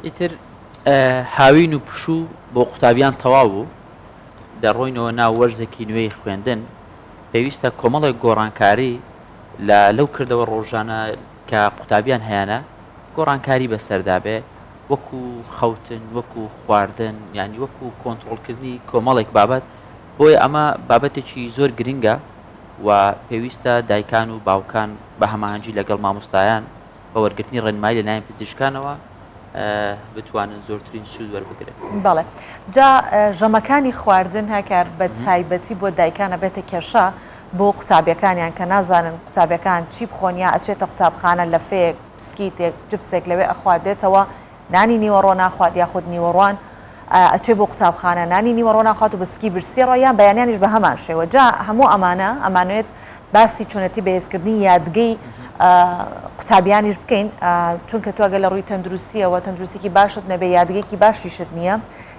ئیتر هاوین و پشوو بۆ قوتابیان تەواو بوو دەڕۆینەوە ناو وەرزێکی نوێی خوێندن پێویستە کۆمەڵێک گۆڕانکاری لەو کردەوە ڕۆژانە کە قوتابیان هەیەە گۆڕانکاری بەسەردا بێ وەکو خەوتن وەکو خواردن ینی وەکو کۆنتترۆلکردنی کۆمەڵێک بابەت بۆیە ئەمە بابەتێکی زۆر گرنگە و پێویستە دایکان و باوکان بە هەماهەنگی لەگەڵ مامۆستایان بە وەرگرتنی ڕێنمایی لەلایەن پزیشکانەوە بتوانن زۆرترین سوود وەربگرن. بەڵێ جا ژەمەکانی خواردن هەکار بە تایبەتی بۆ دایکانە بێتە کێشە بۆ قوتابیەکانیان کە نازانن قوتابیەکان چی بخۆنیا ئەچێتە قوتابخانە لە فێک سکیتێک جبسێک لەوێ ئەخوادێتەوە نانی نیوەڕۆ ناخوات یاخود نیوەڕوان ئەچێ بۆ قوتابخانە نانی نیوەڕۆ ناخوات و بەسکی برسیڕۆ یان بەیانیانیش بە هەمان شێوە جا هەموو ئەمانوێت باسی چۆنەتی بەهێزکردنی یادگەی قوتابیانیش بکەین چونکە توگە لە ڕووی تەندروستیەوە تەندروستێکی باشت نەبێ یادگەیەکی باشیشت نییە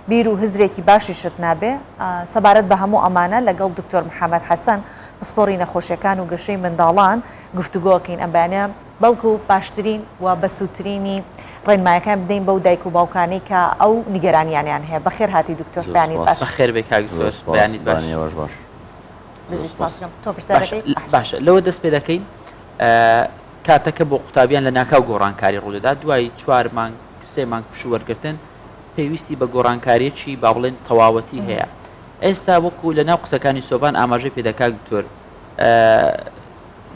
بیر و هزرێکی باشیشت نابێ سەبارەت بە هەموو ئەمانە لەگەڵ دکتۆر محەممەد حەسەن پسپۆڕی نەخۆشیەکان و گەشەی منداڵان گفتوگۆکەین ئەم بەیانە بەڵکو و باشترین و بەسووترینی ڕێنمایەکان بدەین بەو دایک و باوکانەی کە ئەو نیگەرانیانیان هەیە بەخێر هاتی دکتۆر بەیانی باش بەخێر بێ کاکتۆر بەیانی باش تۆ پرسیارەکەی باشە لەوە دەست پێ دەکەین کاتەکە بۆ قوتابیان لە ناکاو گۆڕانکاری ڕوودەدا دوای 4 مانگ 3 مانگ پشوو وەرگرتن پێویستی بە گۆڕانکاریەکی با بڵێن تەواوەتی هەیە ئێستا وەکو لە ناو قسەکانی سۆبان ئاماژەی پێدەکات دکتۆر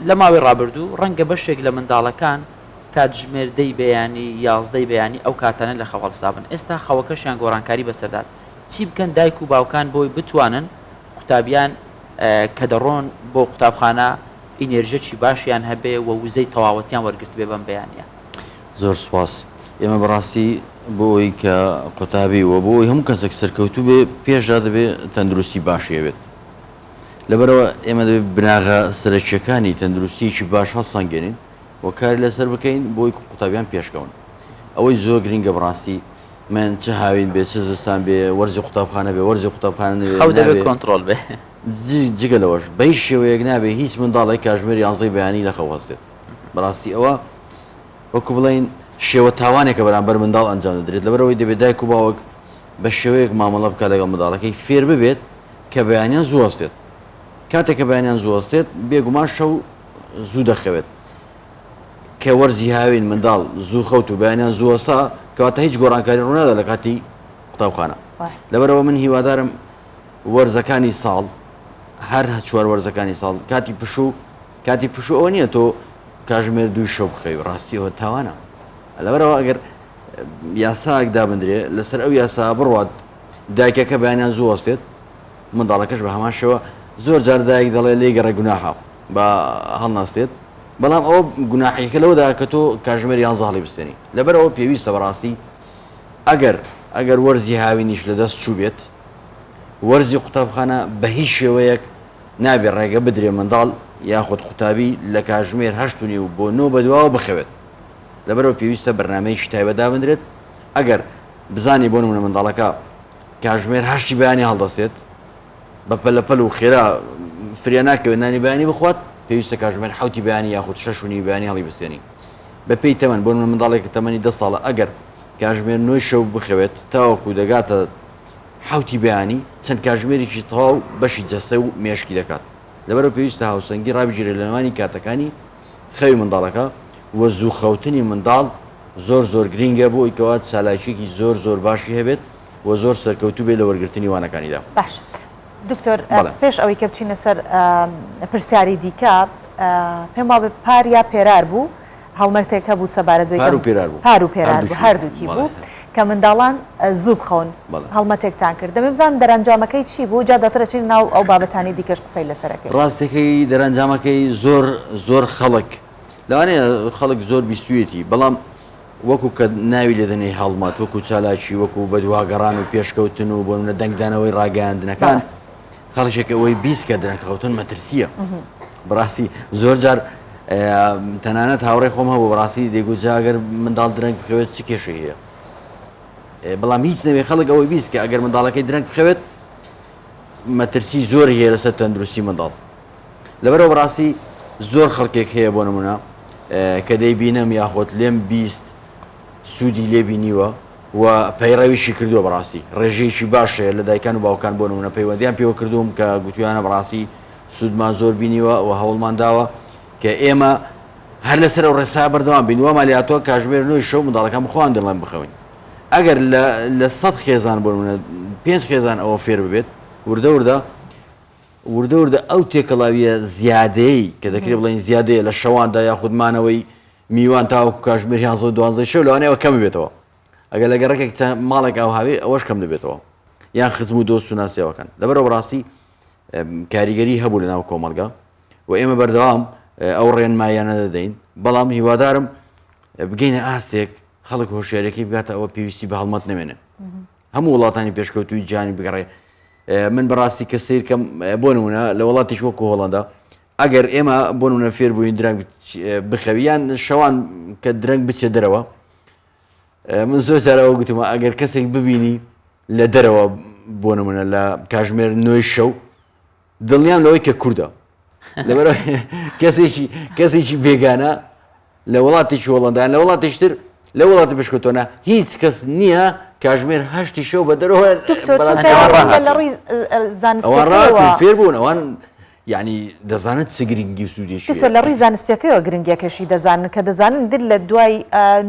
لە ماوەی ڕابردوو ڕەنگە بەشێک لە منداڵەکان کاتژمێردەی بەیانی 11 بەیانی ئەو کاتانە لە خەوەڵسابن ئێستا خەوەکەشیان گۆڕانکاری بەسەردات چی بکەن دایک و باوکان بۆی بتوانن قوتابیان کە دەڕۆن بۆ قوتابخانە ئینێرژێکی باشیان هەبێ و وزەی تەواوەتیان وەرگرت بێ بەم بەیانە. زۆر سپاس ئێمە بەڕاستی بۆی کە قوتابی و بۆی هەموو کەسێک سەرکەوتوو بێ پێشدا دەبێت تەندروستی باشیەوێت لەبەرەوە ئێمە دەبێت بناغە سەرچیەکانی تەندروستیکی باش هەڵسانگەێنین و کاری لەسەر بکەین بۆی قوتابیان پێشکەون ئەوەی زۆر گرنگە بڕاستی من چه هاوین بێ چه زستان بێ وەرزی قوتابخانە بێ وەرزی قوتابخانە دەبێت کۆنتترۆل بێ جگە لەوەش بەی شێوەیەک نابێ هیچ منداڵی کاژمێر یانزەی بەیانی لە خەوەستێت بەڕاستی ئەوە وەکو بڵین شێوە تاوانێکە بەرامبەر منداڵ ئەنجام دەدرێت لەبەرەوەی دەبێت دایک و باوەک بە شێوەیەک مامەڵە بکات لەگەڵ منداڵەکەی فێر ببێت کە بەیانیان زووەستێت کاتێک کە بەیانیان زووەستێت بێگومان شەو زوو دەخەوێت کە وەرزی هاوین منداڵ زوو خەوت و بەیانیان زووەستا کەواتە هیچ گۆڕانکاری ڕوونادا لە کاتی قوتابخانە لەبەرەوە من هیوادارم وەرزەکانی ساڵ هەر چوار وەرزەکانی ساڵ کاتی پشوو ئەوە نییە تۆ کاژمێر دوی شەو بخەی ڕاستی ئەوە تاوانە لەبەرەوە ئەگەر یاساک دابدرێ لەسەر ئەو یاسا بڕوات دایکەکە بەیانیان زوو وەستێت منداڵەکەش بە هەمان شێوە زۆر جار دایک دەڵێ لێ گەڕە گوناحە بە هەڵناستێت بەڵام ئەوە گوناحیەکە لەوەدا کە تۆ کاژمێر یانزە هەڵی بستێنی لەبەرەوە پێویستە بەڕاستی ئەگەر وەرزی هاوینیش لەدەست چوو بێت وەرزی قوتابخانە بە هیچ شێوەیەک نابێ ڕێگە بدرێ منداڵ یاخود قوتابی لە کاژمێر 8 و بۆ 9 بەدواوە بخەوێت لەبەرەوە پێویستە بەرنامەیەکی تایبەتدا بنرێت ئەگەر بزانی بۆ نمونە منداڵەکە کاژمێر 8 بەیانی هەڵدەسێت بە پەلەپەل و خێرا فریا ناکەوێت نانی بەیانی بخوات پێویستە کاژمێر 7 بەیانی یاخود 6 بەیانی هەڵی بستێنی بە پێی تەمەن بۆ نمونە منداڵێک تەمەنی 10 ساڵە ئەگەر کاژمێر 9 شەو بخەوێت تاوەکو دەگاتە 7 بەیانی چەند کاژمێرێکی تەواو بەشی جەسە و مێشکی دەکات لەبەرەوە پێویستە هاوسەنگی ڕابگیرێت لە نێوانی کاتەکانی خەوی منداڵەکە وە زوو خەوتنی منداڵ زۆر گرینگە بۆ ئەوەی چالاکیێکی زۆر باشی هەبێت و زۆر سەرکەوتوو بێت لە وەرگرتنی وانەکانیدا. باش دکتۆر پێش ئەوەی کە بچینە سەر پرسیاری دیکە پێم وابێ پار یا پێرار بوو هەڵمەتێکە بوو سەبارەت پار و پێرار بوو هەردووکی بوو کە منداڵان زوو بخەون هەڵمەتێکتان کرد دەمێ بزانم دەرەنجامەکەی چی بوو جا دەترەچین ناو ئەو بابەتانی دیکەش قسەی لەسەرەکەی ڕاستەکەی دەرەنجامەکەی زۆر خەڵک لەوانەیە خەڵک زۆر بیستویەتی بەڵام وەکو کە ناوی لێدەنەی هەڵمەت وەکو چالاکی وەکو بەدواگەڕان و پێشکەوتن و بۆ منە دەنگدانەوەی ڕاگەاندنەکان خەڵکێکە ئەوەی بیست کە درەنگخەوتن مەترسیە بەڕاستی زۆر جار تەنانەت هاوڕێی خۆم هەبوو بەڕاستی دەیگوجاگەر منداڵ درەنگ بخەوێت چ کێشەی هەیە بەڵام هیچ نەوێ خەڵک ئەوەی بیست کە ئەگەر منداڵەکەی درەنگ بخەوێت مەترسی زۆری هەیە لەسەر تەندروستی منداڵ لەبەرەوە بەڕاستی زۆر خەڵکێک هەیە بۆ نمونە کە دەیبینم یاخۆت لێم بیست سوودی لێبینیوە و پەیڕەویشی کردووە بەڕاستی ڕێژەیەکی باشەیە لە دایکان و باوکان بۆ نمونە پەیوەندیان پێوە کردووم کە گوتویانە بەڕاستی سوودمان زۆر بینیوە و هەوڵمان داوە کە ئێمە هەر لەسەر ئەو ڕێسا بەردەوام بین وە مالیاتۆ کاژمێر نوێی شەو منداڵەکان بخۆیان دڵێن بخەوین ئەگەر لە 100 خێزان بۆ نمونە 5 خێزان ئەوە فێر ببێت وردە ئەو تێکەڵاویە زیادەی کە دەکرێت بڵێن زیادەیە لە شەواندا یاخودمانەوەی میوان تاوەکو کاژمێر 11 شەو لەوانەیەوە کەم بێتەوە ئەگەر لە گەڕێکێک ماڵێک ئەو هاوێ ئەوەش کەم دەبێتەوە یان خزم و دۆست و ناسیاوەکان لەبەرەوە ڕاستی کاریگەری هەبوو لە ناو کۆمەلگا و ئێمە بەردەوام ئەو ڕێنمایانە دەدەین بەڵام هیوادارم بگەینە ئاستێک خەڵک هۆشیارەکەی بگاتە ئەوە پێویستی بە هەڵمەت نمێنێت هەموو وڵاتانی پێشکەوتوی جانی بگەڕێ من بەڕاستی کە سیرکەم بۆ نمونە لە وڵاتیش وەکو هۆڵەندا ئەگەر ئێمە بۆ نمونە فێر بووین درەنگ بخەویان شەوان کە درەنگ بچێت دەرەوە من زۆر جارەوە گوتمە ئەگەر کەسێک ببینی لە دەرەوە بۆ نمونە لە کاژمێر نوێی شەو دڵنیان لەوەی کە کووردە لەبەرەوە کەسێکی بێگانە لە وڵاتێکی وڵندایان لە وڵاتیشتر لە وڵاتی پێشکەوتۆنە هیچ کەس نییە کاژمێر هەشتی شەو بە دەرەوە فێر بوون ئەوان یعنی دەزانێت چ گرنگی و سوودێکی لە ڕووی زانستیەکەیەوە گرنگیەکەشی دەزانن کە دەزانن دل لە دوای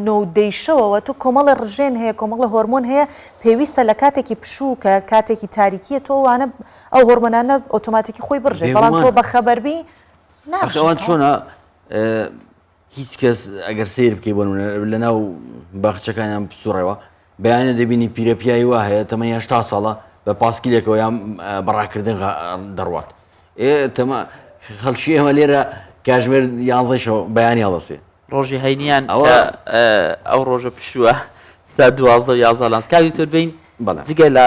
نۆدەیشەوەوە تو کۆمەڵی ڕژێن هەیە کۆمەڵی هۆرمۆن هەیە پێویستە لە کاتێکی پشوو کە کاتێکی تاریکیە تۆوانە ئەو هۆرمۆنانە ئۆتۆماتیکی خۆی بڕژێ بەڵام تۆ بە خەبەربی ئەوان چۆنە هیچ کەس ئەگەر سیر بکەی بۆ لە ناو باخچەکانیان سوڕێەوە بەیانە دەبینی پیرەپیایی وا هەیە تەمە 80 ساڵە بە پاسکیلێکەوە یان بەڕاکردن دەڕوات تەمە خەڵکی ئێمە لێرە کاژمێر 11 شەو بەیانی هەڵەسێ ڕۆژی هەینیان ئەو ڕۆژە پشووە تا 12 11 لانس کاوی تۆ بین جگە لە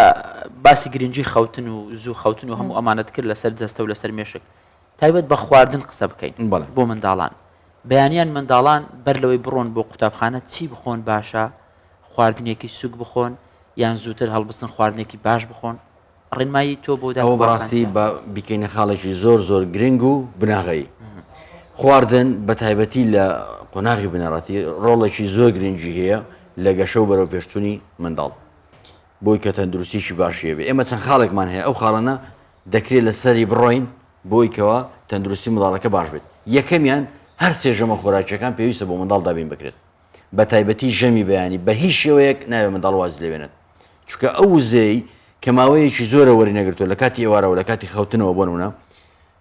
باسی گرنگی خەوتن و زوو خەوتن و هەموو ئەمانەت کرد لەسەر جەستە و لەسەر مێشک تایبەت بە خواردن قسە بکەین بۆ منداڵان بەیانیان منداڵان بەر لەوەی بڕۆن بۆ قوتابخانە چی بخۆن باشە خواردنێکی سوک بخۆن یان زووتر هەڵبسن خواردنێکی باش بخۆن ڕێنمایی تۆ بۆ ئەوە بەڕاستی بە بیکەینە خاڵێکی زۆر گرنگ و بناغی خواردن بە تایبەتی لە قۆناغی بنەڕەتی ڕۆڵێکی زۆر گرنگی هەیە لە گەشە و بەرەو پێشتونی منداڵ بۆی کە تەندروستیشی باشیە بێ ئێمە چەند خاڵێکمان هەیە ئەو خاڵانە دەکرێت لە سەری بڕۆین بۆی کەوە تەندروستی منداڵەکە باش بێت یەکەمیان هەر سێ ژەمە خۆراکیەکان پێویستە بۆ منداڵ دابین بکرێت بە تایبەتی ژەمی بەیانی بە هیچ شێوەیەک ناوێت منداڵ واز لێبێنێت چونکە ئەو وزەی کە ماوەیەکی زۆرە وەری نەگرتووە لە کاتی ئێوارەوە لە کاتی خەوتنەوە بۆ نمونە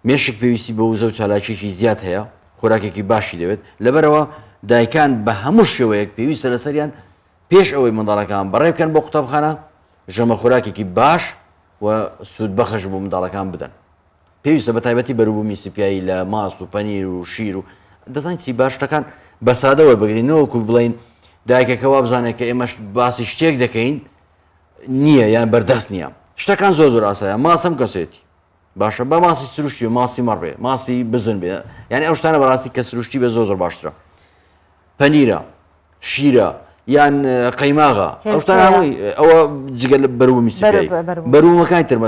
مێشک پێویستی بە وزە و چالاکیێکی زیاد هەیە خۆراکێکی باشی دەوێت لەبەرەوە دایکان بە هەموو شێوەیەک پێویستە لەسەریان پێش ئەوەی منداڵەکان بەڕێ بکەن بۆ قوتابخانە ژەمە خۆراکێکی باش و سوودبەخش بۆ منداڵەکان بدەن پێویستە بە تایبەتی بەروبوومی سپایی لە ماست و پەنیر و شیر و دەزانین چی باشتەکان بە سادەوە بگرینەوەکو بڵین دایکەکەوا بزانێت کە ئێمەش باسی شتێک دەکەین نییە یان بەردەست نییە شتەکان زۆر ئاسایە ماسم کەسێتی باشە بە ماسی سروشتی و ماسی مەڕێ ماسی بزن بێ یعنی ئەو شتانە بەڕاستی کە سروشتی بێ زۆر باشترە پەنیرە شیرە یان قەیماغە ئەو شتان هەمووی ئەوە جگە لە بەروبوومی سپایی بەروبوومەکانی تر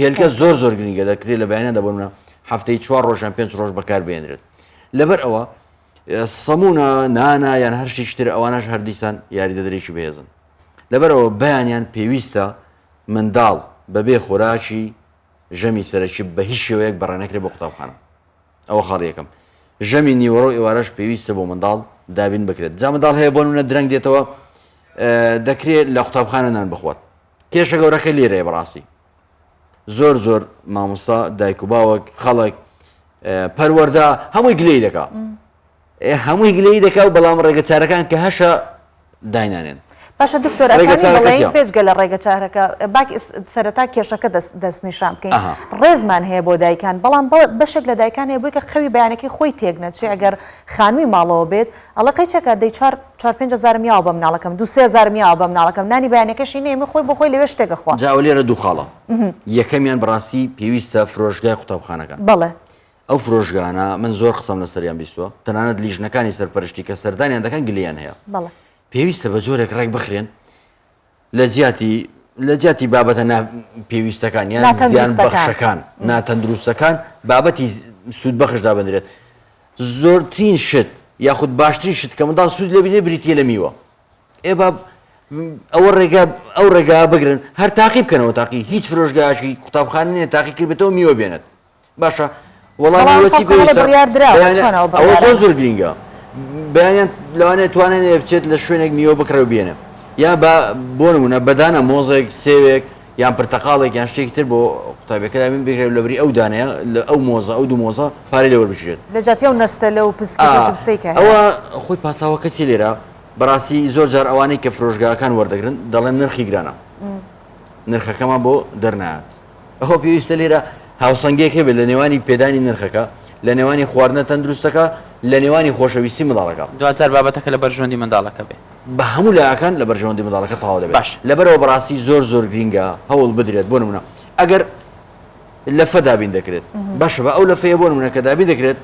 هێلکە زۆر گرنگە دەکرێت لە بەیانە دەبنە هەفتەی 4 ڕۆژیان 5 ڕۆژ بەکار بێنرێت لەبەر ئەوە سەمونە نانە یان هەر شتێکتر ئەوانەش هەردیسان یاریدەدرێکی بەهێزن لەبەرەوە بەیانیان پێویستە منداڵ بەبێ خۆراکی ژەمی سەرەکی بە هیچ شێوەیەک بەڕێنەکرێت بۆ قوتابخانە ئەوە خاڵ یەکەم ژەمی نیوەڕۆ ئێوارەش پێویستە بۆ منداڵ دابین بکرێت جا منداڵ هەیە بۆ نمونە درەنگ دێتەوە دەکرێت لە قوتابخانە نان بخوات کێشە گەورەکە لێرەیە بەڕاستی زۆر مامۆستا دایک و باوک خەڵک پەروەردە هەمووی گلەی دەکات هەمووی گلەی دەکات و بەڵام ڕێگە چارەکان کە هەشە داینانێن باشە دکتۆر ئەکانی پێچگە لە ڕێگە چارەکە باک سەرەتا کێشەکە دەست نیشان بکەین ڕێزمان هەیە بۆ دایکان بەڵام بەشێک لە دایکان هەیە بۆی کە خەوی بەیانەکەی خۆی تێک نەچێ ئەگەر خانووی ماڵەوە بێت ئەڵە قەیچەکە دەی 4-5 میاوە بە مناڵەکەم 2-3 میاوە بە مناڵەکەم نانی بەیانەکەشی نێمە خۆی بۆ خۆی لەوێ شتێکە خوا جا لێرە دوو خاڵە یەکەمیان بەڕاستی پێویستە فرۆشگای قوتابخانەکان بەڵێ ئەو فرۆشگانە من زۆر قسەم لەسەریان بیستووە تەنانەت لیژنەکانی سەرپەرشتی کە سەردانیان دەکەن گلیان هەیە پێویستە بە جۆرێک ڕێک بخرێن لە جیاتی بابەتە پێویستەکان یان زیان بەخشەکان ناتەندروستەکان بابەتی سوود بەخش دابدرێت زۆرترین شت یاخود باشترین شت کە منداڵ سوود لێ بینێ بریتە لە میوە ئێ ئەو ڕێگا بگرن هەر تاقی بکەنەوە تاقی هیچ فرۆشگاشی قوتابخانە تاقی کرد بێتەوە میوە بێنێت باشە وەڵامی زۆر زۆر گرینگە بەیانیان لەوانێت توانێت بچێت لە شوێنێک میوە بکرە و بێنێ یا بۆ نمونە بەدانە مۆزێک سێوێک یان پرتەقاڵێک یان شتێکی تر بۆ قوتابیەکەدا بین بگرێت لەبری ئەو دانەیە لە ئەو مۆزە ئەو دوو مۆزە پارەی لەوە بژێت لە جاتی ئەو نەستە لەو پسکیکە ئەوە خۆی پاساوە کەسی لێرە بەڕاستی زۆر جار ئەوانەی کە فرۆژگاکان وەردەگرن دەڵێن نرخی گرانە نرخەکەمان بۆ دەرنات ئەوە پێویستە لێرە هاوسەنگێک هەبێت لە نێوانی پێدانی نرخەکە لە نێوانی خواردنە تەندروستەکە لە نێوانی خۆشەویستی منداڵەکە دواتر بابەتەکە لە بەرژەوەندی منداڵەکە بێ بە هەموو لایەکان لە بەرژەوەندی منداڵەکە تەواو دەبێت لەبەرەوە بەڕاستی زۆر گرینگە هەوڵ بدرێت بۆ نمونە ئەگەر لەفە دابین دەکرێت باشە بە ئەو لەفەیە بۆ نمونە کە دابین دەکرێت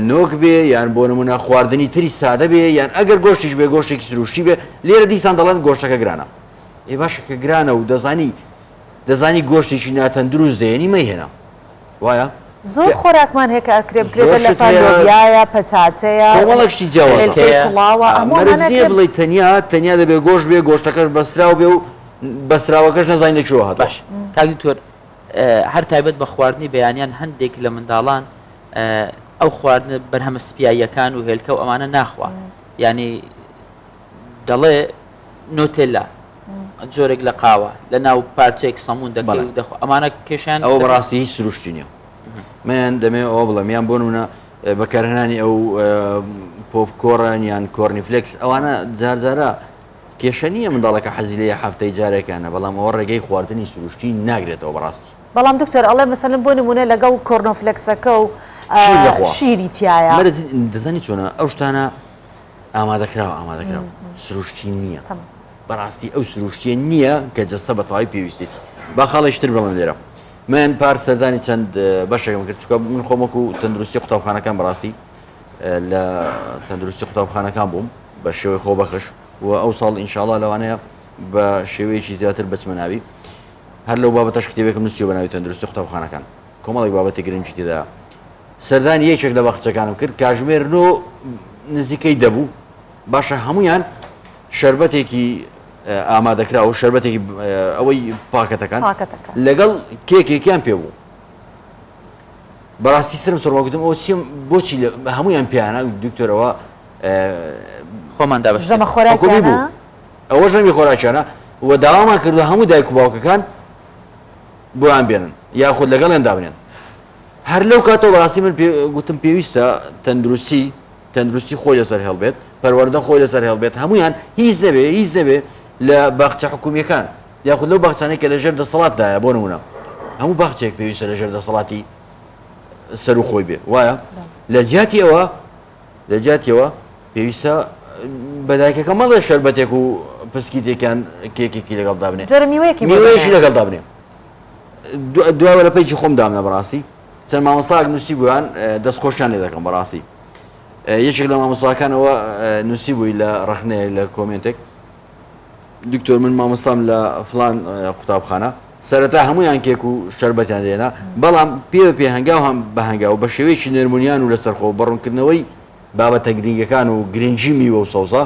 نۆک بێ یان بۆ نمونە خواردنی تری سادە بێ یان ئەگەر گۆشتیش بێ گۆشتێکی سروشتی بێ لێرە دیسان دەڵێن گۆشتەکە گرانە ئێ باشە کە گرانە و دەزانی گۆشتێکی ناتەندروست دێنی مەیهێنا وایە زۆر خۆراکمان هەیە کە ئەکرێ بکرێتە لە فالۆڤیایە پەتاتەیە کۆمەڵێکشتی جیاوازە مەرج نییە بڵێ تەنیا دەبێ گۆشت بێ گۆشتەکەش بەسراو بێ و بەسراوەکەش نەزانین لەکوێوە هاتووە باش کاکی تۆر هەر تایبەت بە خواردنی بەیانیان هەندێک لە منداڵان ئەو خواردنە بەرهەمە سپیاییەکان و هێلکە و ئەمانە ناخوا ینی دەڵێ نۆتێلا جۆرێک لە قاوە لە ناو پارچێک سەمون دەکەی و دەخوا ئەمانە کێشیان ئەوە بەڕاستی هیچ سروشتی نییە من دەمێ ئەوە بڵێم یان بۆ نمونە بەکارهێنانی ئەو پۆپکۆڕن یان کۆرنیفلێکس ئەوانە جارجارە کێشە نییە منداڵەکە حەزی لێ هەفتەی جارێکانە بەڵام ئەوە ڕێگەی خواردنی سروشتی ناگرێتەوە بەڕاستی بەڵام دکتۆر ئەڵێ مەسەلەن بۆ نمونە لەگەڵ کۆرنۆفلێکسەکە و شیری تایە دەزانی چۆنە ئەو شتانە ئامادەکراوە سروشتی نییە بەڕاستی ئەو سروشتیە نییە کە جەستە بە تەواوی پێویستێتی با خاڵیشتر بڵێم لێرە من پار سەردانی چەند بەشێکم کرد چکە من خۆمەک و تەندروستی قوتابخانەکان بەڕاستی لە تەندروستی قوتابخانەکان بووم بە شێوەی خۆبەخش و ئەو ساڵ ئینشاءڵڵا لەوانەیە بە شێوەیەکی زیاتر بچمە ناوی هەر لەو بابەتەش کتێبێکم نووسیوە بە ناوی تەندروستی قوتابخانەکان کۆمەڵێک بابەتی گرنگی تێدایە سەردانی یەکێک لە بەخچەکانم کرد کاتژمێر نزیکەی دەبوو باشە هەمویان شەربەتێکی ئامادەکرا و شەربەتێکی ئەوەی پاکەتەکان لەگەڵ کێکێکیان پێ بوو بەڕاستی سرم سڕواگوتم ئەوە چیم بۆچی هەمویان پیانە دکتۆرەوە خۆمان ژەمە خۆراکی بوو ئەوە ژەمی خۆراکیانە و داوامان کردو هەموو دایک و باوکەکان بۆیان بێنن یاخود لەگەڵیان دابنێن هەر لەو کاتەوە بەڕاستی من گوتم پێویستە تەندروستی خۆی لەسەر هێڵبێت پەروەردە خۆی لەسەر هێڵبێت هەمویان هیچ نەبێ لە باخچە حکومیەکان یاخود لەو باخچانەی کە لەژێر دەسەڵاتدایە بۆ نمونە هەموو باخچێک پێویستە لەژێر دەسەڵاتی سەر و خۆی بێ وایە لە جیاتیەوە پێویستە بەدایکەکە مەڵێ شەربەتێک و پسکیتێکیان کێکێکی لەگەڵ دابنێ میوەیەکی لەگەڵ دابنێ دوای لە پەیجی خۆم دامنە بەڕاستی چەند مامۆستاک نووسی بوویان دەستخۆشیان لێ دەکەم بەڕاستی یەکێک لە مامۆستاکانەوە نووسی بووی لە ڕەخنەیە لە کۆمنتێک دکتۆر من مامۆستام لە فلان قوتابخانە سەرەتا هەمویان کێک و شەربەتیان دێنا بەڵام پێ هەنگاو هەم بە هەنگاو بە شێوەیەکی نەرمونیان و لەسەرخۆ بەڕوونکردنەوەی بابەتە گرنگەکان و گرنگی میوە و سەوزە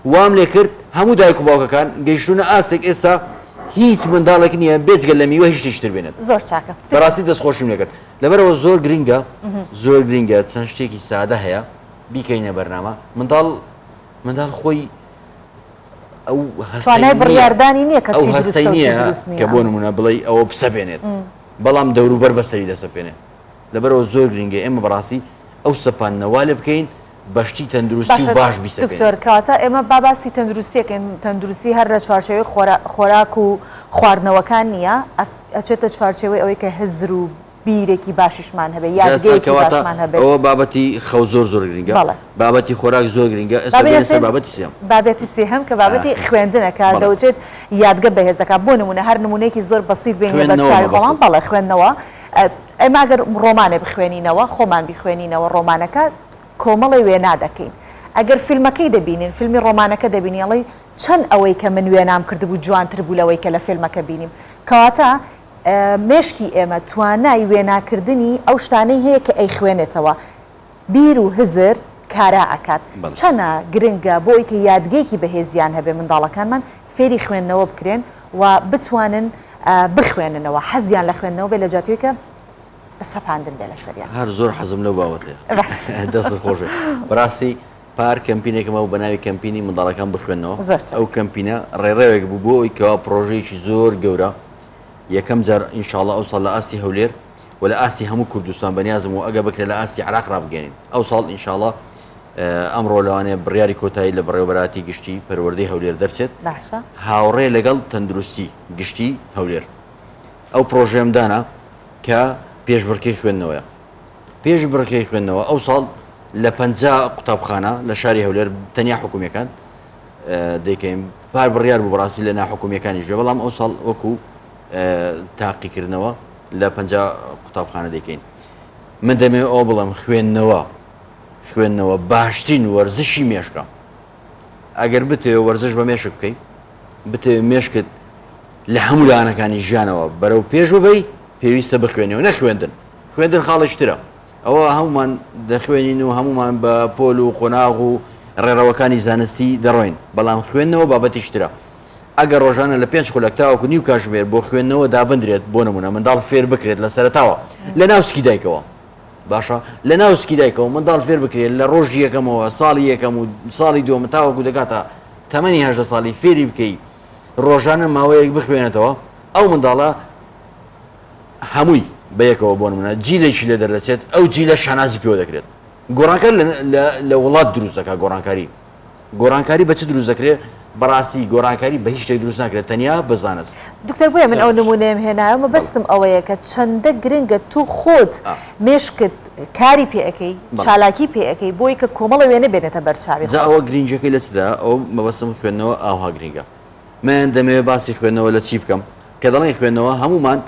وام لێ کرد هەموو دایک و باوکەکان گەیشتونە ئاستێک ئێستا هیچ منداڵێک نییە بێجگە لە میوە هیچ شتێکتر بێنێت زۆر چاکە بەڕاستی دەستخۆشیم لێکرد لەبەرەوە زۆر گرنگە چەند شتێکی سادە هەیە بیکەینە بەرنامە منداڵ خۆی ئەو هەستانای بڕیاردانی نییە کە ئەو هەستەی نییە کە بۆ نمونە بڵێ ئەوە بسەپێنێت بەڵام دەوروبەر بەسەری دەسەپێنێت لەبەرەوە زۆر گرنگە ئێمە بەڕاستی ئەو سەپاننەوا لێ بکەین بەشتی تەندروستی و باش بیسەپێنێت دکتۆر کاتە ئێمە باسی تەندروستیەکەین تەندروستی هەر لە چوارچێوەی خۆراک و خواردنەوەکان نییە ئەچێتە چوارچێوەی ئەوەی کە هەزر و بیرێکی باشیشمان هەبێ یادگەیەکی باشمان هەبێت ئەوە بابەتی خەو زۆر گرنگە بابەتی خۆراک زۆر گرنگە ئێستا بابەتی سێهەم کە بابەتی خوێندنەکە دەوترێت یادگە بەهێزەکە بۆ نمونە هەر نمونەیەکی زۆر بەسیط بێنێ بە چاوی خۆڵان بەڵێ خوێندنەوە ئەمە ئەگەر ڕۆمانێ بخوێنینەوە خۆمان بخوێنینەوە ڕۆمانەکە کۆمەڵی وێنا دەکەین ئەگەر فیلمەکەی دەبینین فیلمی ڕۆمانەکە دەبینیڵی چەند ئەوەی کە من وێنام کردبوو جوانتر بوو لەوەی کە لە فیلمەکە بینیم کەواتە مێشکی ئێمە توانای وێناکردنی ئەو شتانەی هەیە کە ئەی خوێنێتەوە بیر و هزر کارا ئەکات بەڵێ. چەنە گرنگە بۆ ئەوەی کە یادگەیەکی بەهێزیان هەبێ منداڵەکانمان فێری خوێندنەوە بکرێن و بتوانن بخوێننەوە حەزیان لە خوێندنەوە بێ لە جاتوی کە سەپاندن بێ لە سەریان هەر زۆر حەزم لەو باوەتەیە دەست خۆشێ بەڕاستی پار کەمپینێکمە و بەناوی کەمپینی منداڵەکان بخوێنەوە زۆر چاک. ئەو کەمپینە ڕێڕێوێک بوو بۆ ئەوی کەوا پرۆژەیەکی زۆر گەورە یەکەم جار ئینشاڵڵا ئەو ساڵ لە ئاستی هەولێر و لە ئاستی هەموو کوردستان بەنیازم و ئەگە بکرێت لە ئاستی عراق ڕابگەێنین ئەو ساڵ ئینشاڵڵا ئەمڕۆ لەوانەیە بڕیاری کۆتایی لە بەڕێوەبەراتی گشتی پەروەردەی هەولێر دەرچێت باشە هاوڕێ لەگەڵ تەندروستی گشتی هەولێر ئەو پرۆژێمدانە کە پێشبڕکەی خوێندنەوەیە پێش بڕکەی خوێندنەوە ئەو ساڵ لە 50 قوتابخانە لە شاری هەولێر تەنیا حکوومیەکان دەیکەین پار بڕیار بوو بەڕاستی لە ناحکوومیەکانی ژێ بەڵام ئەو ساڵ وەکو تاقیکردنەوە لە 50 قوتابخانە دەیکەین من دەمێ ئەو بڵم خوێندنەوە باشترین وەرزشی مێشکە ئەگەر بتێ وەرزش بە مێشک بکەیت بتێ مێشکت لە هەموو لایەنەکانی ژیانەوە بەرەو پێش ببەی پێویستە بخوێنەوە نەخوێندن خوێندن خاڵشترە ئەوە هەمومان دەخوێنین و هەمومان بە پۆل و قۆناغ و ڕێڕەوەکانی زانستی دەڕۆین بەڵام خوێندنەوە بابەتیشترە ئەگەر ڕۆژانە لە 5 خولەکتاوەکو نیو کاتژمێر بۆ خوێندنەوە دابدرێت بۆ نمونە منداڵ فێر بکرێت لە سەرتاوە لە ناوسکی دایکەوە باشە لە ناوسکی دایکەوە منداڵ فێر بکرێت لە ڕۆژی یەکەمەوە ساڵی یەکەم و ساڵی دووەمە تاوەکو دەکاتە تەمەنی 18 ساڵی فێری بکەی ڕۆژانە ماوەیەک بخوێنێتەوە ئەو منداڵە هەمووی بەیەکەوە بۆ نمونە جیلێکی لێ دەردەچێت ئەو جیلە شانازی پێوە دەکرێت گۆڕانکار لە وڵات دروست دەکات گۆڕانکاری بە چ دروست دەکرێت بەڕاستی گۆڕانکاری بە هیچ شتێک دروست ناکرێت تەنیا بزانست دکتۆر بۆیە من ئەو نمونەیەم هێنایەوە بەستم ئەوەیە کە چەندە گرنگە تو خۆت مێشکت کاری پێەکەی چالاکی پێەکەی بۆی کە کۆمەڵە وێنە بێنێتە بەرچاوی جا ئەوە گرنگەکەی لە چدا ئەو مەبەستم خوێندنەوە ئاوها گرنگە من دەمەوێت باسی خوێندنەوە لە چی بکەم کە دەڵێن خوێندنەوە هەمومان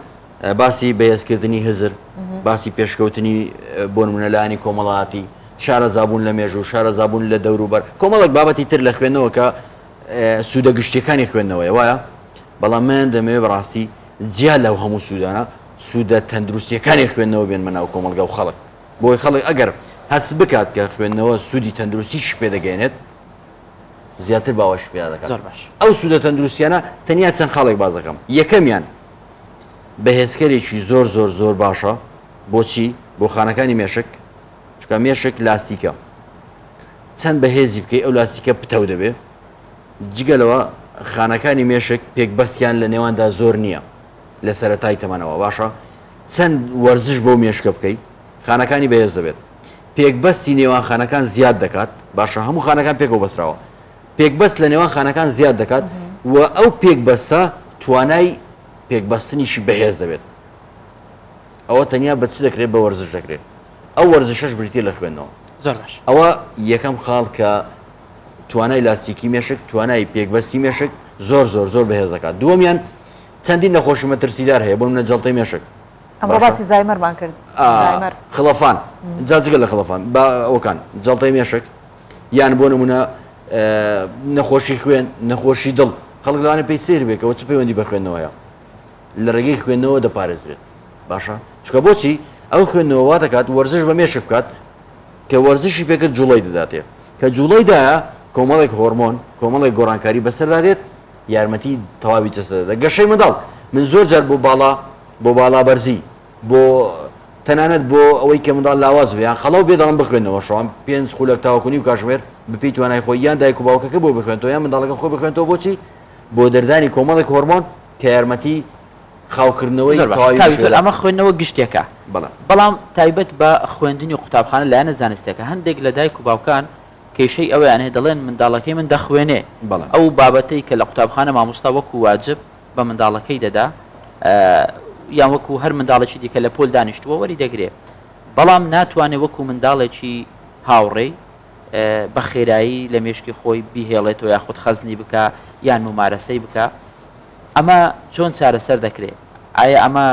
باسی بەهێزکردنی هزر باسی پێشکەوتنی بۆ نمونە لایەنی کۆمەڵایەتی شارە زابوون لە مێژوو شارە زابوون لە دەوروبەر کۆمەڵێک بابەتی تر لە خوێندنەوە کە سوودە گشتیەکانی خوێندنەوەی وایە بەڵام من دەمەوێت بەڕاستی جیا لەو هەموو سوودانە سوودە تەندروستیەکانی خوێندنەوە بێنمە ناو کۆمەلگا و خەڵک بۆی خەڵک ئەگەر هەست بکات کە خوێندنەوە سوودی تەندروستیش پێدەگەێنێت زیاتر باوەش پێدا دەکات ئەو سوودە تەندروستیانە تەنیا چەند خاڵێک باز دەکەم یەکەمیان بەهێزکەرێکی زۆر زۆر زۆر باشە بۆچی بۆ خانەکانی مێشک چکە مێشک لاستیکە چەند بەهێزی بکەی ئەو لاستیکە پتەو دەبێ جگەلەوە خانەکانی مێشک پێکبەستیان لە نێواندا زۆر نییە لە سەرەتای تەمەنەوە باشە چەند وەرزش بۆ مێشکە بکەیت خانەکانی بەهێز دەبێت پێکبەستی نێوان خانەکان زیاد دەکات باشە هەموو خانەکان پێکەوە بەسراوە پێکبەست لە نێوان خانەکان زیاد دەکات و ئەو پێکبەستە توانای پێکبەستنیشی بەهێز دەبێت ئەوە تەنیا بە چ دەکرێت بە وەرزش دەکرێت ئەو وەرزشەش بریتە لە خوێندنەوە زۆر باش ئەوە یەکەم خاڵ کە توانای لاستیکی مێشک توانای پێکبەستی مێشک زۆر زۆر زۆر بەهێز دەکات دووەمیان چەندین نەخۆشی مەترسیدار هەیە بۆ منە جەڵتەی مێشک ئەمڕۆ باسی زایمەرمان کرد خڵەفان جاجگە لە خڵەفان ئەوکان جەڵتەی مێشک یان بۆ نمونە نەخۆشی خوێن نەخۆشی دڵ خەڵک لەوانە پێی سێر بێکەوە چ پەیوەندی بە خوێندنەوەیە لە ڕێگەی خوێندنەوە دەپارێزرێت باشە چکە بۆچی ئەو خوێندنەوە وا دەکات وەرزش بە مێشک بکات کە وەرزشی پێکرد جوڵەی دەداتێ کە جوڵەیدایە کۆمەڵێک هۆرمۆن کۆمەڵێک گۆڕانکاری بەسەردادێت یارمەتی تەواوی جەسەدەدا گەشەی منداڵ من زۆر جار بۆ باڵا بەرزی بۆ تەنانەت بۆ ئەوەی کە منداڵ لاواز بێ یان خەڵاو بێدەڵم بخوێنەوە شەوان 5 خولەک تاوەکو نیو کاتژمێر بپی توانای خۆی یان دایک و باوکەکە بۆ بخوێنەوە یان منداڵەکە خۆی بخوێنەوە بۆچی بۆ دەردانی کۆمەڵێک هۆرمۆن کە یارمەتی خاوکردنەوەی ئەمە خوێندنەوە گشتێکە بەڵام تایبەت بە خوێندنی قوتابخانە لایەنە زانستێکە هەندێک لە دایک و باوکان کێشەی ئەویان هەیە دەڵێن منداڵەکەی من دەخوێنێ ئەو بابەتەی کە لە قوتابخانە مامۆستا وەکو واجب بە منداڵەکەی دەدا یان وەکو هەر منداڵێکی دیکە لە پۆل دانیشتووە وەری دەگرێ بەڵام ناتوانێت وەکو منداڵێکی هاوڕێی بە خێرایی لە مێشکی خۆی بیهێڵێتەوە یاخود خەزنی بکە یان ممارەسەی بکە ئەمە چۆن چارەسەر دەکرێت ئایا ئەمە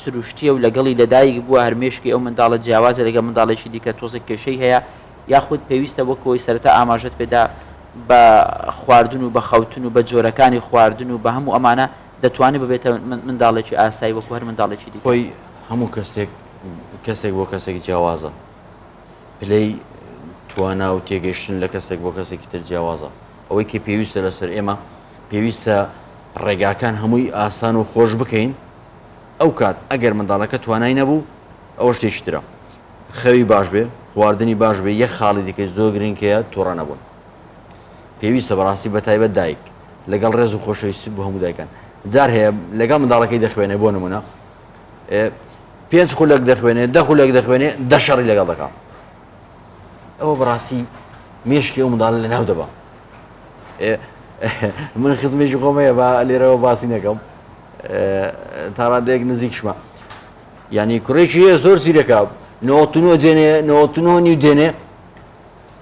سروشتیە و لەگەڵی لەدایک بووە هەرمێشکی ئەو منداڵە جیاوازە لەگە منداڵێکی دیکە تۆزێک کێشەی هەیە یاخود پێویستە وەکەوەی سەرەتا ئاماژەت پێدا بە خواردن و بە خەوتن و بە جۆرەکانی خواردن و بە هەموو ئەمانە دەتوانێت ببێتە منداڵێکی ئاسایی وەکو هەر منداڵێکی دیکە خۆی هەموو کەسێک بۆ کەسێکی جیاوازە پلەی توانا و تێگەیشتن لە کەسێک بۆ کەسێکی تر جیاوازە ئەوەی کە پێویستە لەسەر ئێمە پێویستە ڕێگاکان هەمووی ئاسان و خۆش بکەین ئەو کات ئەگەر منداڵەکە توانای نەبوو ئەوە شتێکی ترە خەوی باش بێ خواردنی باش بێ یەک خاڵی دیکەی زۆر گرنگکەیە تووڕە نەبوون پێویستە بەڕاستی بەتایبەت دایک لەگەڵ ڕێز و خۆشەویستی بۆ هەموو دایکان جار هەیە لەگەڵ منداڵەکەی دەخوێنێ بۆ نمونە 5 خولێک دەخوێنێ 10 خولێک دەخوێنێ 10 شەڕی لەگەڵ دەکات ئەوە بەڕاستی مێشکی ئەو منداڵە لە ناو دەبا من خزمێکی خۆمەیە بە لێرەوە باسی نەکەم تا ڕادەیەک نزیکشمە ینی کوڕێکی هەیە زۆر زیرەکە 99 دێنێ 99 نیو دێنێ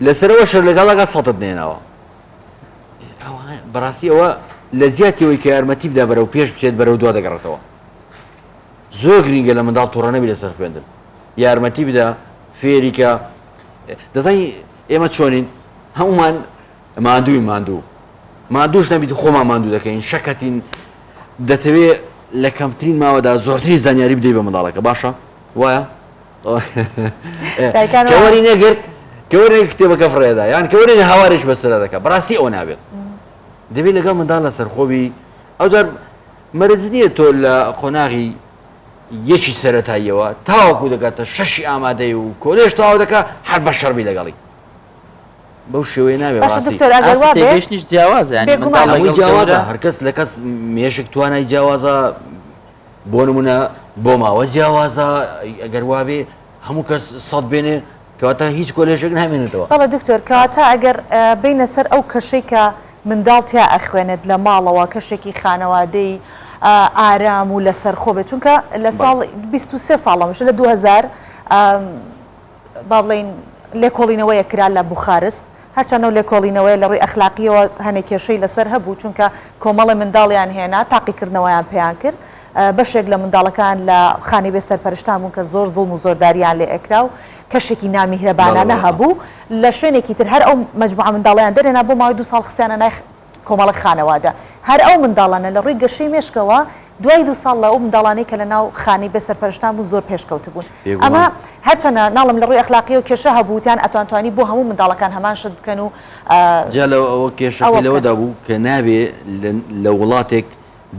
لەسەرەوە شەر لەگەڵەکە سەتت نێنەوە بەڕاستی ئەوە لە زیاتیەوەی کە یارمەتی بدا بەرەو پێش بچێت بەرەو دوا دەگەڕێتەوە زۆر گرنگە لە منداڵ تووڕە نەبی لەسەر خوێندن یارمەتی بدا فێریکە دەزانی ئێمە چۆنین هەمومان ماندووش نەبیت خۆمان ماندوو دەکەین شەکەتین دەتەوێت لە کەمترین ماوەدا زۆرتری زانیاری بدەیت بە منداڵەکە باشە وایە کەوەری نەگرت کەوەری کتێبەکە فڕێدا یان کەوەری هاوارێک بەسرە دەکە بەڕاستی ئەو نابێت دەبێت لەگەڵ منداڵ لەسەر خۆبی ئەوجار مەرج نییە تۆ لە قۆناغی یەکی سەرەتاییەوە تاوەکو دەکاتە شەشی ئامادەی و کۆلێش تاوا دەکە هەر بە شەڕبی لەگەڵی بەو شێوەیە نابێت تێگەشتنیش جیاوازە هەمووی جیاوازە هەرکەس لە کەس مێشک توانای جیاوازە بۆ نمونە بۆ ماوە جیاوازە ئەگەر وابێ هەموو کەس سەد بێنێ کەواتە هیچ کۆلێژێک نامێنێتەوە بەڵێ دکتۆر کەواتە ئەگەر بینە سەر ئەو کەشەی کە منداڵ تیا ئەخوێنێت لە ماڵەوە کەشێکی خانەوادەی ئارام و لەسەر خۆ بێت چونکە لە ساڵ 23 ساڵەمەش لە 2000 با بڵێن لێکۆڵینەوەیە کرا لە بوخارست هەرچەنە لێکۆڵینەوەی لە ڕووی ئەخلاقیەوە هەنێک کێشەی لەسەر هەبوو چونکە کۆمەڵی منداڵیان هێنا تاقیکردنەوەیان پێیان کرد بەشێک لە منداڵەکان لە خانی بێ سەرپەرشتان بوون کە زۆر زوڵم و زۆرداریان لێ ئەکرا و کەشێکی نامیهرەبانانە هەبوو لە شوێنێکی تر هەر ئەو مەجموعە منداڵیان دەرێنا بۆ ماوەی 2 ساڵ خستیانە نای کۆمەڵی خانەوادە هەر ئەو منداڵانە لە ڕووی گەشەی مێشکەوە دوای 2 ساڵ لە ئەو منداڵانەی کە لە ناو خانی بێ سەرپەرشتان بوون زۆر پێشکەوت بوون ئەمە هەرچەنە ناڵم لە ڕووی ئەخلاقی و کێشە هەبووتیان ئەتوانتوانی بۆ هەموو منداڵەکان هەمان شت بکەن و جا ئەوە کێشەکەی لەوەدا بوو کە نابێ لە وڵاتێک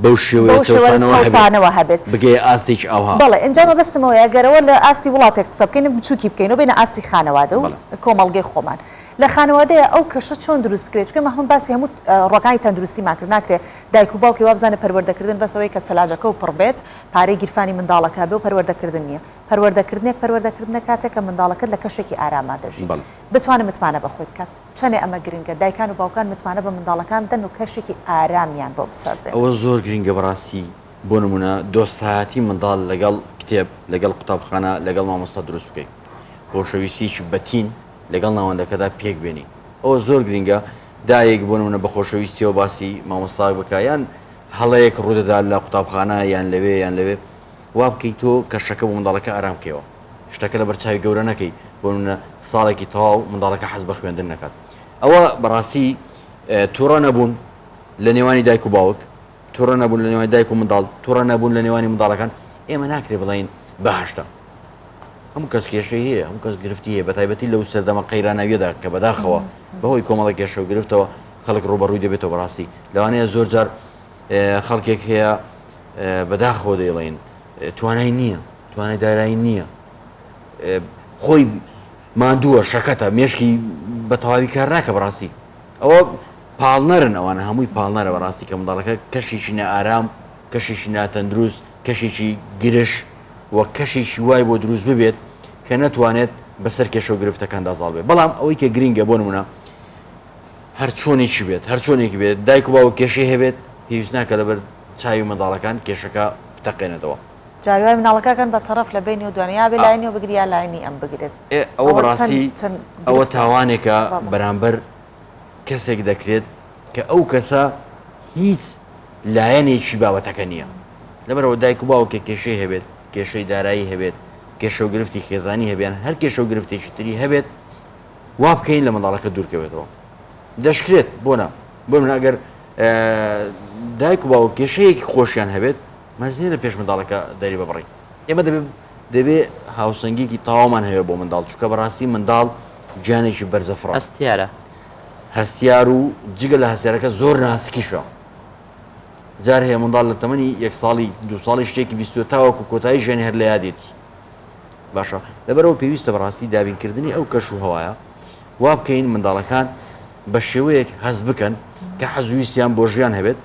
بەو شێوەیەوە هەبێت بگێ ئاستێک ئەوها بەڵێ ئەنجا مەبەستمەوە ئەگەرەوە لە ئاستی وڵاتێک قسە بکەین بچووکی بکەین و بینە ئاستی خانەوادە و کۆمەڵگەی خۆمان لە خانەوادەیە ئەو کەشە چۆن دروست بکرێت چکە مەهم باسی هەموو ڕۆگانی تەندروستیمان کرد ناکرێت دایک و باوکی وابزانە پەروەردەکردن بەسەوەی کە سەلاجەکە و پڕبێت پارەی گیرفانی منداڵەکە بێ و پەروەردەکردن نییە پەروەردەکردنە کاتێک کە منداڵەکەت لە کەشێکی ئاراما دەژی بتوانێت متمانە بەخۆی بکات چەنێ ئەمە گرنگە دایکان و باوکان متمانە بە منداڵەکان بدەن و کەشێکی ئارامیان بۆ بسازێت ئەوە زۆر گرنگە بەڕاستی بۆ نمونە دۆستایەتی منداڵ لەگەڵ کتێب لەگەڵ قوتابخانە لەگەڵ مامۆستا دروست بکەیت خۆشەویستیی بەتین لەگەڵ ناوەندەکەدا پێک بێنی ئەوە زۆر گرنگە دایەک بۆ نمونە بە خۆشەویستیەوە باسی مامۆستا بکە یان هەڵەیەک ڕوودەدا لە قوتابخانە یان لەوێ وا بکەیت تۆ کەشەکە بۆ منداڵەکە ئارام بکەوە شتەکە لە بەرچاوی گەورە نەکەی بۆ نمونە ساڵێکی تەواو منداڵەکە حەز بە خوێندن نەکات ئەوە بەڕاستی تووڕە نەبوون لە نێوانی دایک و باوک تووڕە نەبوون لە نێوانی دایک و منداڵ تووڕە نەبوون لە نێوانی منداڵەکان ئێمە ناکرێ بڵین بەهشتا هەموو کەس کێشەی هەیە هەموو کەس گرفتی هەیە بەتایبەتی لەو سەردەمە قەیرانەویەدا کە بەداخەوە بەهۆی کۆمەڵە کێشە و گرفتەوە خەڵک ڕوبەڕووی دەبێتەوە بەڕاستی لەوانەیە زۆر جار خەڵکێک هەیە بەداخەوە دەیڵێن توانای نییە توانای دارایی نییە خۆی ماندووە شەکەتە مێشکی بە تەواوی کار ناکە بەڕاستی ئەوە پاڵنەرن ئەوانە هەمووی پاڵنەرە بەڕاستی کە منداڵەکە کەشێکی نائارام کەشێکی ناتەندروست کەشێکی گرش وە کەشێکی وای بۆ دروست ببێت کە نەتوانێت بەسەر کێشە و گرفتەکاندا زاڵ بێت بەڵام ئەوەی کە گرینگە بۆ نمونە هەر چۆنێکی بێت هەر چۆنێکی بێت دایک و باوک کێشەی هەبێت پێویست ناکە لەبەر چاوی منداڵەکان کێشەکە بتەقێنێتەوە جاروای مناڵەکەکان بە تەرەف لە بینی و دوانیا بێ لاینی و بگریا لاینی ئەم بگرێت ئەوە بەڕاستی ئەوە تاوانێکە بەرامبەر کەسێک دەکرێت کە ئەو کەسە هیچ لایەنێکی بابەتەکە نییە لەبەرەوە دایک و باوکێک کێشەی هەبێت کێشەی دارایی هەبێت کێشە و گرفتی خێزانی هەبیان هەر کێشە و گرفتێکی تری هەبێت وا بکەین لە منداڵەکە دوورکەوێتەوە دەشکرێت بۆنە بۆ من ئەگەر دایک و باوک کێشەیەکی خۆشیان هەبێت مەرجێ لە پێش منداڵەکە دەری ببڕین ئێمە دەبێت هاوسەنگێکی تەواومان هەیە بۆ منداڵ چونکە بەڕاستی منداڵ گیانێکی بەرزەفڕ هەستیارە هەستیار و جگە لە هەستیارەکە زۆر ناسکیشە جار هەیە منداڵ لە تەمەنی 1 ساڵی 2 ساڵی شتێکی بیست تاوەکو کۆتایی ژێنی هەر لە یادێتی باشە لەبەرەوە پێویستە بەڕاستی دابینکردنی ئەو کەش و هەوایە وا بکەین منداڵەکان بە شێوەیەک هەست بکەن کە حەزویستیان بۆ ژیان هەبێت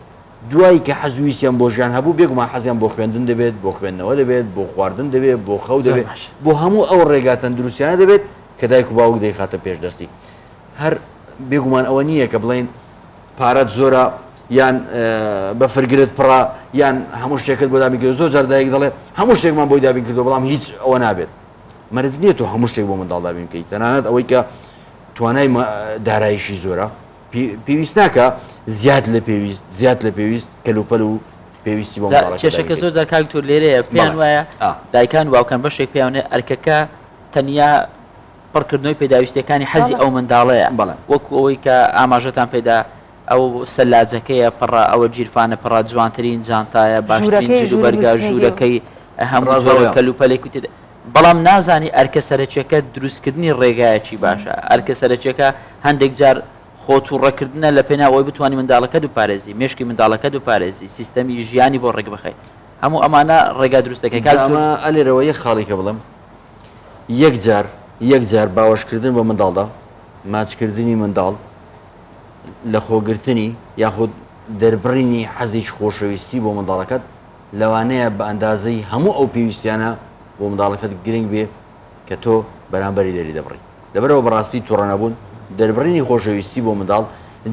دوایی کە حەزویستیان بۆ ژیان هەبوو بێگومان حەزیان بۆ خوێندن دەبێت بۆ خوێندنەوە دەبێت بۆ خواردن دەبێت بۆ خەو دەبێت بۆ هەموو ئەو ڕێگاتەن دروستیانە دەبێت کە دایک و باوک دەیخاتە پێشدەستی هەر بێگومان ئەوە نییە کە بڵێن پارەت زۆرە یان بەفرگرت پڕە یان هەموو شتێکت بۆ دابینکرد زۆر جار دایک دەڵێ هەموو شتێکمان بۆی دابین کردو بەڵام هیچ ئەوە نابێت مەرج نییە تۆ هەموو شتێک بۆ منداڵ دابین بکەیت تەنانەت ئەوەی کە توانای دارایشی زۆرە پێویست ناکە زیاد لە پێویست کەلوپەل و پێویستی بۆ کێشەکە زۆر جار کاکتۆر لێرەیە پێیان وایە دایکان واوکەن بەشێک پێیانێ ئەرکەکە تەنیا پڕکردنەوەی پێداویستەکانی حەزی ئەو منداڵەیە وەکو ئەوەی کە ئاماژەتان پێدا ئەو سەلاجەکەیە پڕە ئەوە جیرفانە پڕە جوانترین جانتایە باشترین جلو بەرگا ژوورەکەی هەموو کەلوپەلێک و تێدا بەڵام نازانی ئەرکە سەرچیەکە دروستکردنی ڕێگایەکی باشە ئەرکە سەرچیەکە هەندێک جار خۆت و ڕێکردنە لە پێناوەی بتوانانی منداڵەکە دووپارێزی مێشکی منداڵەکە دووپارێزی سیستەمی ژیانی بۆ ڕێک بخەیت هەموو ئەمانە ڕێگا دروستەکە ئەلێرەوە یەک خاڵێکە بڵم یەک جار باوەشکردن بە منداڵدا ماچکردنی منداڵ لە خۆگرتنی یاخود دەربڕینی حەزیی خۆشەویستی بۆ منداڵەکەت لەوانەیە بە ئەندازەی هەموو ئەو پێویستیانە بۆ منداڵەکەت گرنگ بێ کە تۆ بەرامبەری دەری دەبڕی لەبەرەوە بەڕاستی تووڕەنەبوون دەربڕینی خۆشەویستی بۆ منداڵ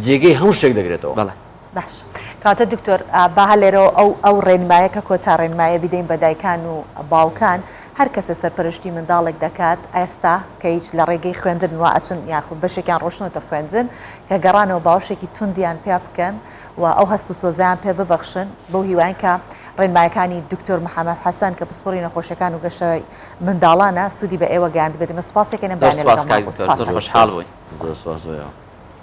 جێگەی هەموو شتێک دەگرێتەوە بەڵێ باش کاتە دکتۆر با لێرەوە ئەو ڕێنمایەکە کۆتا ڕێنمایە بدەین بە دایکان و باوکان هەر کەسە سەرپەرشتی منداڵێک دەکات ئێستا کە هیچ لە ڕێگەی خوێندن وا ئەچن یاخود بەشێکیان ڕۆشنەوە خوێندن کە گەڕانەوە باوشێکی توندیان پێ بکەن و ئەو هەست و سۆزیان پێ ببەخشن بەو هیوان کە ڕێنمایەکانی دکتۆر محەممەد حەسەن کە پسپۆری نەخۆشیەکان و گەشەوەی منداڵانە سوودی بە ئێوە گەیاند بێت مە سوپاسێکێنم خۆشحاڵ بووین.